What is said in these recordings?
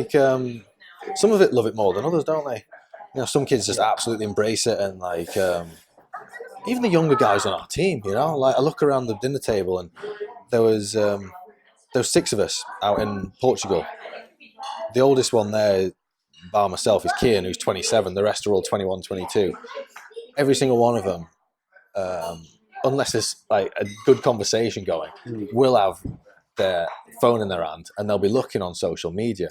like some of it love it more than others, don't they? You know, some kids just absolutely embrace it, and like even the younger guys on our team, you know, like I look around the dinner table and there was 6 of us out in Portugal. The oldest one there, bar myself, is Kian, who's 27. The rest are all 21, 22. Every single one of them, unless there's like a good conversation going, will have their phone in their hand and they'll be looking on social media,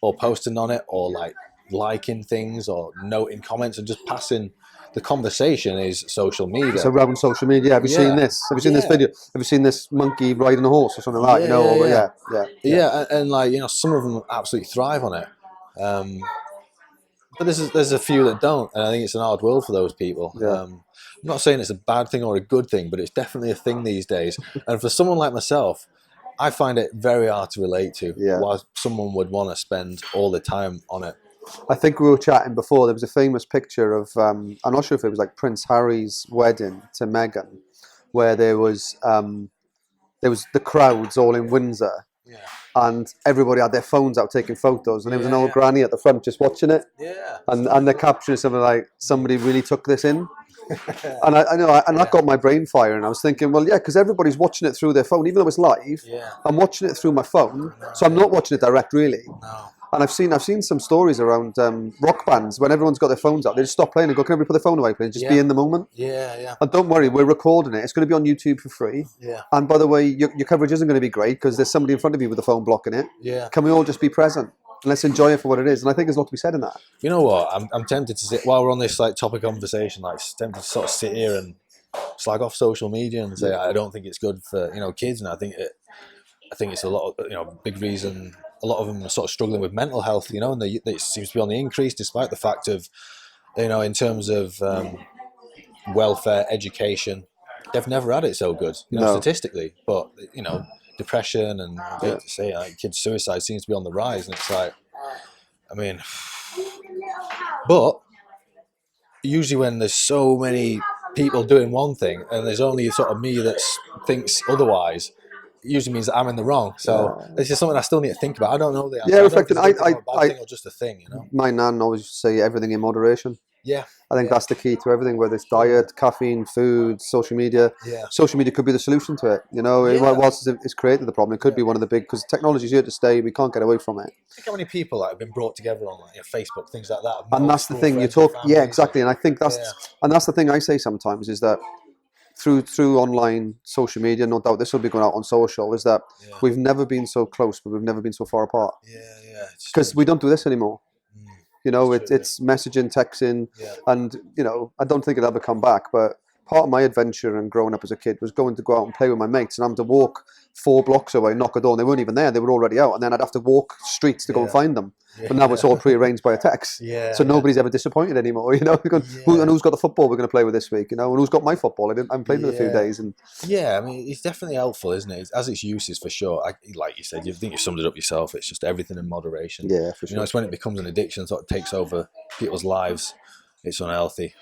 or posting on it, or like liking things, or noting comments, and just passing. The conversation is social media. It's around social media. Have you seen this? Have you seen this video? Have you seen this monkey riding a horse or something like that? And like, you know, some of them absolutely thrive on it. But there's a few that don't, and I think it's an hard world for those people. I'm not saying it's a bad thing or a good thing, but it's definitely a thing these days. And for someone like myself, I find it very hard to relate to why someone would want to spend all their time on it. I think we were chatting before, there was a famous picture of, I'm not sure if it was like Prince Harry's wedding to Meghan, where there was the crowds all in Windsor, and everybody had their phones out taking photos, and there was an old granny at the front just watching it, and they're capturing something like, somebody really took this in. And I know, and that got my brain firing. I was thinking, well, yeah, because everybody's watching it through their phone, even though it's live. I'm watching it through my phone, so I'm not watching it direct, really. And I've seen some stories around rock bands when everyone's got their phones out, they just stop playing and go, can everybody put their phone away, please? Just be in the moment. And don't worry, we're recording it. It's going to be on YouTube for free. And by the way, your coverage isn't going to be great because there's somebody in front of you with the phone blocking it. Can we all just be present? And let's enjoy it for what it is. And I think there's a lot to be said in that. You know what? I'm tempted to sit, while we're on this like topic conversation, like tempted to sort of sit here and slag off social media and say I don't think it's good for, you know, kids. And I think it's a lot of, you know, big reason. A lot of them are sort of struggling with mental health, you know, and it seems to be on the increase, despite the fact of, you know, in terms of welfare, education, they've never had it so good, you know, statistically. But, you know, depression and to say like kids' suicide seems to be on the rise, and it's like, I mean, but usually when there's so many people doing one thing and there's only sort of me that thinks otherwise, usually means that I'm in the wrong. So it's just something I still need to think about. I don't know the answer. Reflecting, I thing or just a thing, you know. My nan always say everything in moderation. I think that's the key to everything, whether it's diet, caffeine, food, social media. Social media could be the solution to it. You know, whilst it's created the problem, it could be one of the big, because technology is here to stay. We can't get away from it. Think how many people that have been brought together on like, Facebook, things like that. And that's the thing you talk. Exactly. And I think that's the thing I say sometimes is that through online social media, no doubt this will be going out on social, is that we've never been so close, but we've never been so far apart. Because we don't do this anymore. You know, it's messaging, texting, and, you know, I don't think it'll ever come back. But part of my adventure and growing up as a kid was going to go out and play with my mates, and I'm to walk 4 blocks away, knock a door, and they weren't even there. They were already out, and then I'd have to walk streets to go and find them. But now it's all pre-arranged by a text. So nobody's ever disappointed anymore, you know. And who's got the football we're going to play with this week, you know, and who's got my football? I haven't played in a few days. And I mean, it's definitely helpful, isn't it? As its uses, for sure. Like you said, you think you summed it up yourself. It's just everything in moderation. For sure. You know, it's when it becomes an addiction, sort of takes over people's lives. It's unhealthy.